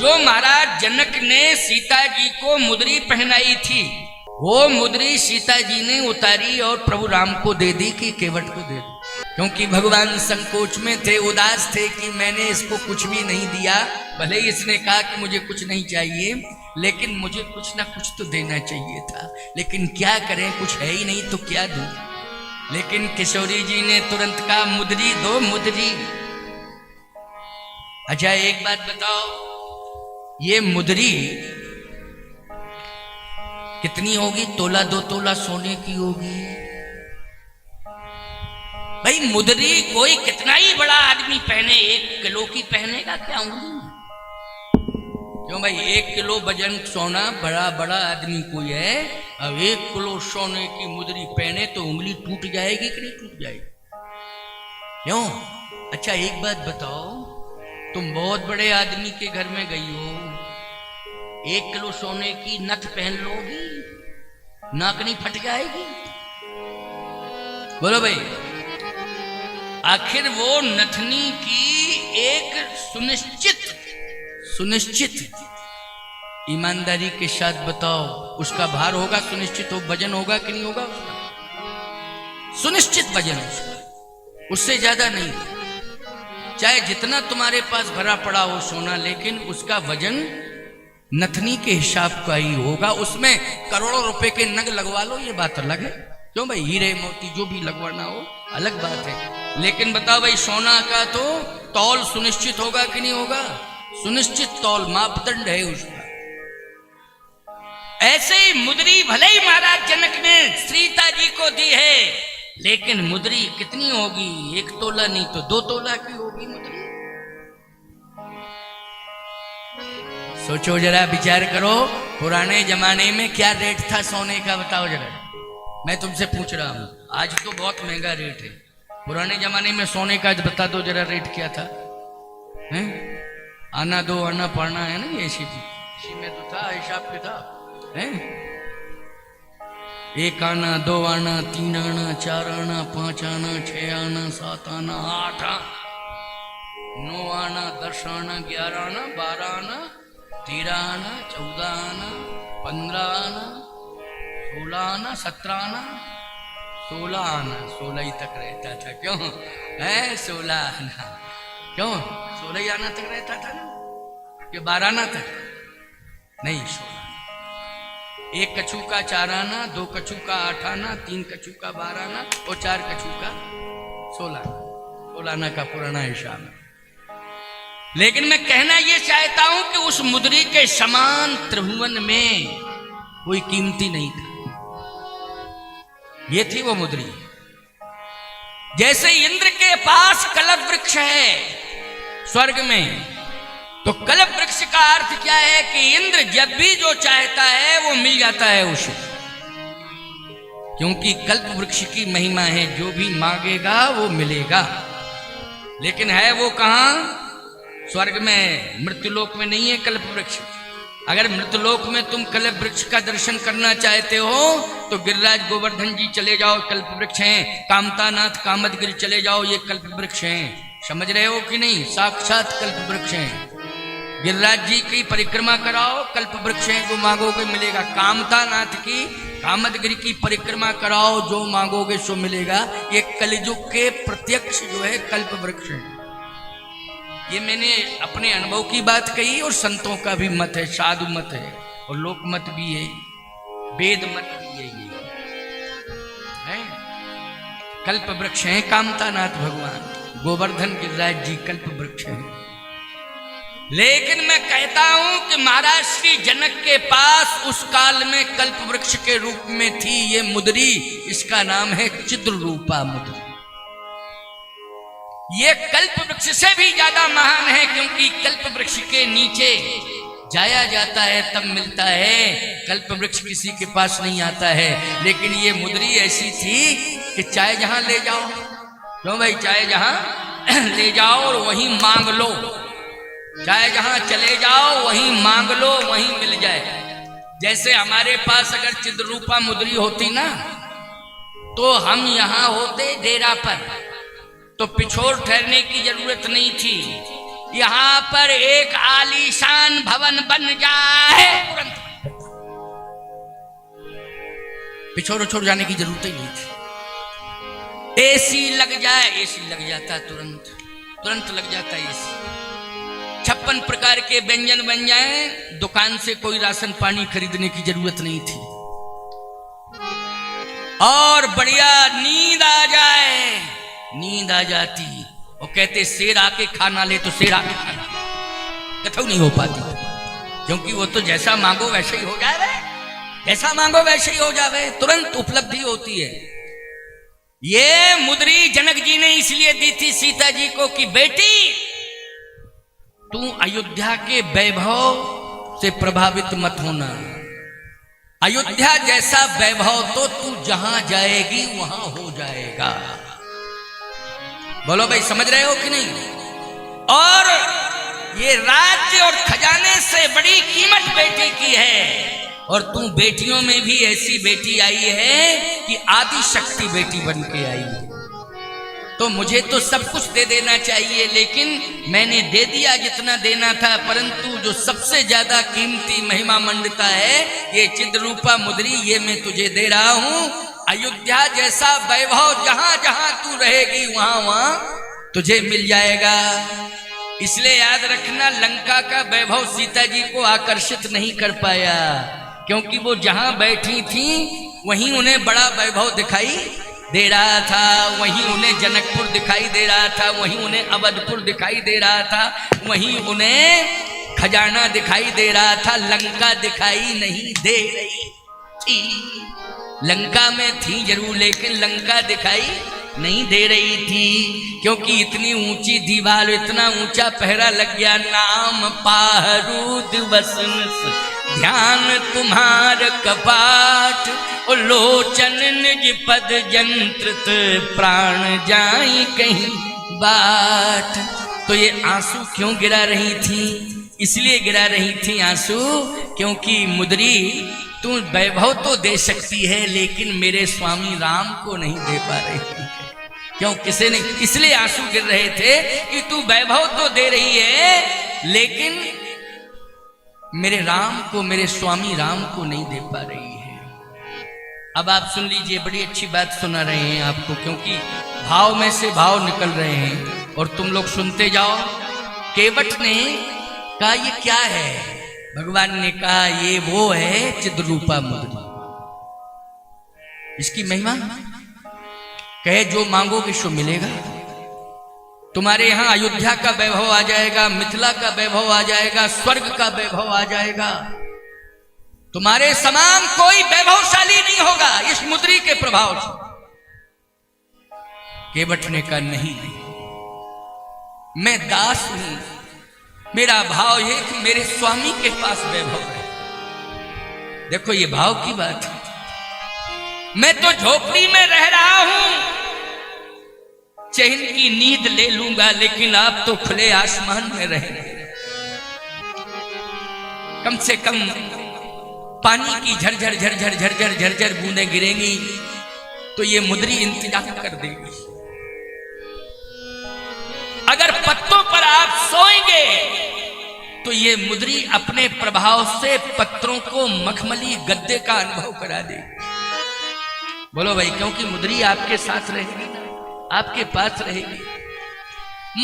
जो महाराज जनक ने सीता जी को मुद्री पहनाई थी, वो मुद्री सीता जी ने उतारी और प्रभु राम को दे दी कि केवट को दे दी, क्योंकि भगवान संकोच में थे, उदास थे कि मैंने इसको कुछ भी नहीं दिया। भले ही इसने कहा कि मुझे कुछ नहीं चाहिए, लेकिन मुझे कुछ ना कुछ तो देना चाहिए था, लेकिन क्या करें, कुछ है ही नहीं तो क्या दूं। लेकिन किशोरी जी ने तुरंत कहा मुद्री दो, मुद्री। अच्छा एक बात बताओ, ये मुद्री कितनी होगी? तोला 2 तोला सोने की होगी। भाई मुद्री कोई कितना ही बड़ा आदमी पहने, 1 किलो की पहनेगा क्या उंगली में? क्यों भाई, 1 किलो वजन सोना बड़ा बड़ा आदमी कोई है, अब 1 किलो सोने की मुद्री पहने तो उंगली टूट जाएगी कि नहीं टूट जाएगी? क्यों? अच्छा एक बात बताओ, तुम बहुत बड़े आदमी के घर में गई हो, 1 किलो सोने की नथ पहन लोगी, नाकनी फट जाएगी? बोलो भाई, आखिर वो नथनी की एक सुनिश्चित ईमानदारी के साथ बताओ, उसका भार होगा, सुनिश्चित हो वजन होगा कि नहीं होगा? उसका सुनिश्चित वजन उसका, उससे ज्यादा नहीं। चाहे जितना तुम्हारे पास भरा पड़ा हो सोना, लेकिन उसका वजन नथनी के हिसाब का ही होगा। उसमें करोड़ों रुपए के नग लगवा लो, ये बात अलग है। क्यों भाई, हीरे मोती जो भी लगवाना हो अलग बात है, लेकिन बताओ भाई सोना का तो तौल सुनिश्चित होगा कि नहीं होगा? सुनिश्चित तौल मापदंड है उसका। ऐसे ही मुद्री भले ही महाराज जनक ने सीता जी को दी है, लेकिन मुद्री कितनी होगी? 1 तोला नहीं तो 2 तोला की होगी मुद्री। सोचो जरा, विचार करो, पुराने जमाने में क्या रेट था सोने का, बताओ जरा। मैं तुमसे पूछ रहा हूं, आज तो बहुत महंगा रेट है, पुराने जमाने में सोने का बता दो जरा रेट क्या था? हैं? आना दो आना पढ़ना है ना, ये इसी में तो था हिसाब किताब है। 1 आना 2 आना 3 आना 4 आना 5 आना 6 आना 7 आना 8 आना 9 आना 10 आना 11 आना 12 आना 13 आना 14 आना 15 आना 16 आना 17 आना 16 आना 16 ही तक रहता था। क्यों है 16 आना? क्यों 16 ही आना तक रहता था ना, कि 12 आना तक? नहीं, 16। 1 कछू का 4 आना, 2 कछू का 8 आना, 3 कछू का 12 आना और 4 कछू का 16 आना। 16 आना का पुराना हिसाब है। लेकिन मैं कहना यह चाहता हूं कि उस मुद्री के समान त्रिभुवन में कोई कीमती नहीं था। ये थी वो मुद्री। जैसे इंद्र के पास कल्प वृक्ष है स्वर्ग में, तो कल्प वृक्ष का अर्थ क्या है कि इंद्र जब भी जो चाहता है वो मिल जाता है उसे, क्योंकि कल्प वृक्ष की महिमा है, जो भी मांगेगा वो मिलेगा। लेकिन है वो कहां? स्वर्ग में, मृत्युलोक में नहीं है कल्प वृक्ष। अगर मृत्युलोक में तुम कल्प वृक्ष का दर्शन करना चाहते हो तो गिरिराज गोवर्धन जी चले जाओ, कल्प वृक्ष हैं। कामतानाथ कामदगिरि चले जाओ, ये कल्प वृक्ष हैं। समझ रहे हो कि नहीं? साक्षात कल्प वृक्ष हैं। गिरिराज जी की परिक्रमा कराओ, कल्प वृक्ष हैं, जो मांगोगे मिलेगा। कामतानाथ की कामदगिरि की परिक्रमा कराओ, जो मांगोगे सो मिलेगा। ये कलिजुग के प्रत्यक्ष जो है कल्प वृक्ष है। ये मैंने अपने अनुभव की बात कही और संतों का भी मत है, साधु मत है और लोक मत भी है, वेद मत भी है। ये है कल्प वृक्ष है कामतानाथ भगवान, गोवर्धन गिरिराज जी कल्प वृक्ष है। लेकिन मैं कहता हूं कि महाराज श्री जनक के पास उस काल में कल्प वृक्ष के रूप में थी ये मुद्री। इसका नाम है चिद्रूपा मुद्री। ये कल्प वृक्ष से भी ज्यादा महान है, क्योंकि कल्प वृक्ष के नीचे जाया जाता है तब मिलता है, कल्प वृक्ष किसी के पास नहीं आता है। लेकिन ये मुद्री ऐसी थी कि चाहे जहां ले जाओ, क्यों भाई, चाहे जहां ले जाओ और वहीं मांग लो, चाहे जहां चले जाओ वहीं मांग लो, वहीं मिल जाए। जैसे हमारे पास अगर चिद्रूपा मुद्री होती ना, तो हम यहां होते डेरा पर, तो पिछोर ठहरने की जरूरत नहीं थी। यहां पर एक आलीशान भवन बन जाए तुरंत। पिछोड़ छोड़ जाने की जरूरत ही नहीं थी। एसी लग जाए, एसी लग जाता तुरंत, तुरंत लग जाता एसी। 56 प्रकार के व्यंजन बन जाए, दुकान से कोई राशन पानी खरीदने की जरूरत नहीं थी। और बढ़िया नींद आ जाए, नींद आ जाती। और कहते शेर आके खाना ले, तो शेर आके खाना कथो नहीं हो पाती, क्योंकि वो तो जैसा मांगो वैसे ही हो जावे, जैसा मांगो वैसे ही हो जावे, तुरंत उपलब्धि होती है। ये मुद्री जनक जी ने इसलिए दी थी सीता जी को कि बेटी तू अयोध्या के वैभव से प्रभावित मत होना। अयोध्या जैसा वैभव तो तू जहां जाएगी वहां हो जाएगा। बोलो भाई, समझ रहे हो कि नहीं? और ये राज्य और खजाने से बड़ी कीमत बेटी की है। और तू बेटियों में भी ऐसी बेटी आई है कि आदि शक्ति बेटी बन के आई है। तो मुझे तो सब कुछ दे देना चाहिए, लेकिन मैंने दे दिया जितना देना था, परंतु जो सबसे ज्यादा कीमती महिमा मंडिता है ये चिद्रूपा मुद्री, ये मैं तुझे दे रहा हूं। अयोध्या जैसा वैभव जहां जहां तू रहेगी वहां वहां तुझे मिल जाएगा। इसलिए याद रखना, लंका का वैभव सीता जी को आकर्षित नहीं कर पाया, क्योंकि वो जहां बैठी थी वहीं उन्हें बड़ा वैभव दिखाई दे रहा था, वहीं उन्हें जनकपुर दिखाई दे रहा था, वहीं उन्हें अवधपुर दिखाई दे रहा था, वहीं उन्हें खजाना दिखाई दे रहा था। लंका दिखाई नहीं दे रही थी। लंका में थी जरूर, लेकिन लंका दिखाई नहीं दे रही थी, क्योंकि इतनी ऊंची दीवार, इतना ऊंचा पहरा लग गया। नाम पाहरूद वसन ध्यान तुम्हार कपाट, ओ लोचन निज पद जंत्रित प्राण जाई कहीं बाट। तो ये आंसू क्यों गिरा रही थी? इसलिए गिरा रही थी आंसू, क्योंकि मुद्री तू वैभव तो दे सकती है, लेकिन मेरे स्वामी राम को नहीं दे पा रही है। क्यों? किसे नहीं? इसलिए आंसू गिर रहे थे कि तू वैभव तो दे रही है, लेकिन मेरे राम को, मेरे स्वामी राम को नहीं दे पा रही है। अब आप सुन लीजिए, बड़ी अच्छी बात सुना रहे हैं आपको, क्योंकि भाव में से भाव निकल रहे हैं और तुम लोग सुनते जाओ। केवट ने कहा ये क्या है? भगवान ने कहा ये वो है चिद्रूपा मुद्री, इसकी महिमा। कहे जो मांगोगे सो मिलेगा। तुम्हारे यहां अयोध्या का वैभव आ जाएगा, मिथिला का वैभव आ जाएगा, स्वर्ग का वैभव आ जाएगा। तुम्हारे समान कोई वैभवशाली नहीं होगा इस मुद्री के प्रभाव से। केवट ने कहा नहीं, मैं दास हूं, मेरा भाव ये कि मेरे स्वामी के पास वैभव है। देखो ये भाव की बात है। मैं तो झोपड़ी में रह रहा हूं, चैन की नींद ले लूंगा, लेकिन आप तो खुले आसमान में रह रहे हैं। कम से कम पानी की झरझर झरझर झरझर झरझर बूंदें गिरेंगी तो ये मुद्री इंतजार कर देगी। अगर पत्तों पर आप सोएंगे तो ये मुद्री अपने प्रभाव से पत्रों को मखमली गद्दे का अनुभव करा देगी। बोलो भाई, क्योंकि मुद्री आपके साथ रहेगी ना, आपके पास रहेगी।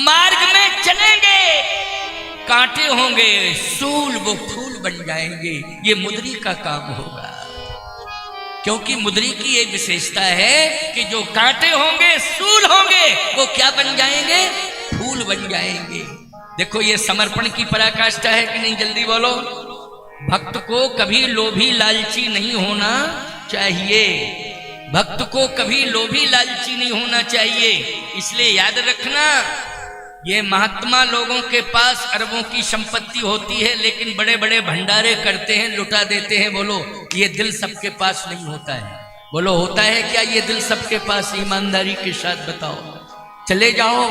मार्ग में चलेंगे, कांटे होंगे, सूल वो फूल बन जाएंगे। ये मुद्री का काम होगा, क्योंकि मुद्री की ये विशेषता है कि जो कांटे होंगे, सूल होंगे, वो क्या बन जाएंगे? फूल बन जाएंगे। देखो ये समर्पण की पराकाष्ठा है कि नहीं? जल्दी बोलो। भक्त को कभी लोभी लालची नहीं होना चाहिए, भक्त को कभी लोभी लालची नहीं होना चाहिए। इसलिए याद रखना, ये महात्मा लोगों के पास अरबों की संपत्ति होती है, लेकिन बड़े बड़े भंडारे करते हैं, लुटा देते हैं। बोलो ये दिल सबके पास नहीं होता है। बोलो होता है क्या ये दिल सबके पास? ईमानदारी के साथ बताओ। चले जाओ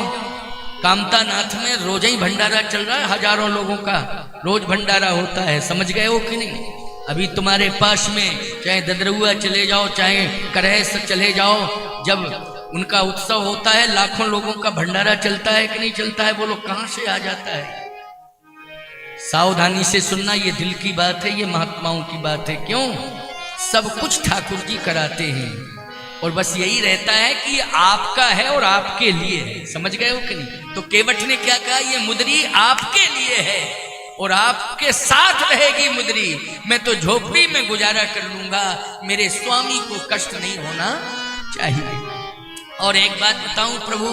कामता नाथ में, रोज ही भंडारा चल रहा है, हजारों लोगों का रोज भंडारा होता है। समझ गए हो कि नहीं? अभी तुम्हारे पास में चाहे ददरुआ चले जाओ, चाहे करहस चले जाओ, जब उनका उत्सव होता है लाखों लोगों का भंडारा चलता है कि नहीं चलता है? बोलो कहां से आ जाता है? सावधानी से सुनना, ये दिल की बात है, ये महात्माओं की बात है। क्यों? सब कुछ ठाकुर जी कराते हैं और बस यही रहता है कि आपका है और आपके लिए है। समझ गए हो कि नहीं? तो केवट ने क्या कहा, ये मुद्री आपके लिए है और आपके साथ रहेगी मुद्री। मैं तो झोपड़ी में गुजारा कर लूंगा, मेरे स्वामी को कष्ट नहीं होना चाहिए। और एक बात बताऊं प्रभु,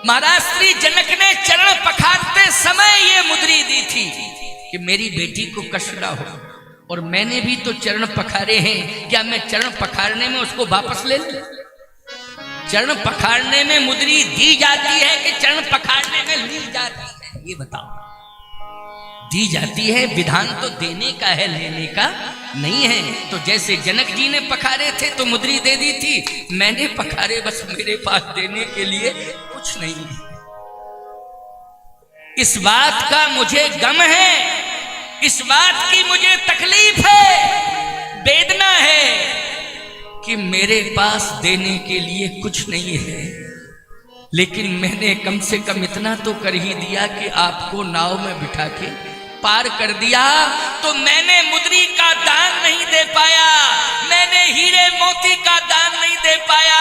महाराज श्री जनक ने चरण पखारते समय ये मुद्री दी थी कि मेरी बेटी को कष्ट ना हो, और मैंने भी तो चरण पखारे हैं। क्या मैं चरण पखारने में उसको वापस ले लूं? चरण पखारने में मुद्री दी जाती है कि चरण पखारने में ली जाती है? ये बताओ। दी जाती है, विधान तो देने का है, लेने का नहीं है। तो जैसे जनक जी ने पखारे थे तो मुद्री दे दी थी, मैंने पखारे, बस मेरे पास देने के लिए कुछ नहीं है। इस बात का मुझे गम है, इस बात की मुझे तकलीफ है, वेदना है कि मेरे पास देने के लिए कुछ नहीं है। लेकिन मैंने कम से कम इतना तो कर ही दिया कि आपको नाव में बिठा के पार कर दिया। तो मैंने मुद्री का दान नहीं दे पाया, मैंने हीरे मोती का दान नहीं दे पाया,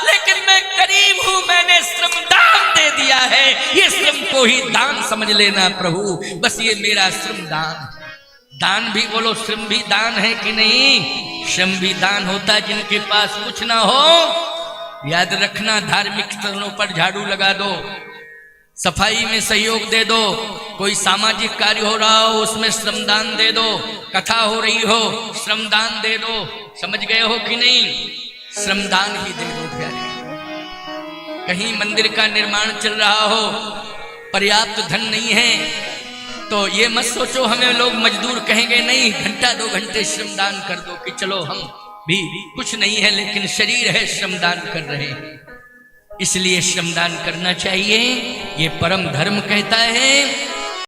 लेकिन मैं गरीब हूं, मैंने श्रम दान दे दिया है। ये श्रम को ही दान समझ लेना प्रभु, बस ये मेरा श्रम दान। दान भी बोलो, श्रम भी दान है कि नहीं? श्रम भी दान होता है जिनके पास कुछ ना हो। याद रखना, धार्मिक स्थलों पर झाड़ू लगा दो, सफाई में सहयोग दे दो, कोई सामाजिक कार्य हो रहा हो उसमें श्रमदान दे दो, कथा हो रही हो श्रमदान दे दो। समझ गए हो कि नहीं? श्रमदान ही दे दो प्यारे। कहीं मंदिर का निर्माण चल रहा हो, पर्याप्त धन नहीं है, तो ये मत सोचो हमें लोग मजदूर कहेंगे, नहीं, घंटा 2 घंटे श्रमदान कर दो कि चलो हम भी कुछ नहीं है लेकिन शरीर है, श्रमदान कर रहे हैं। इसलिए श्रमदान करना चाहिए, ये परम धर्म कहता है।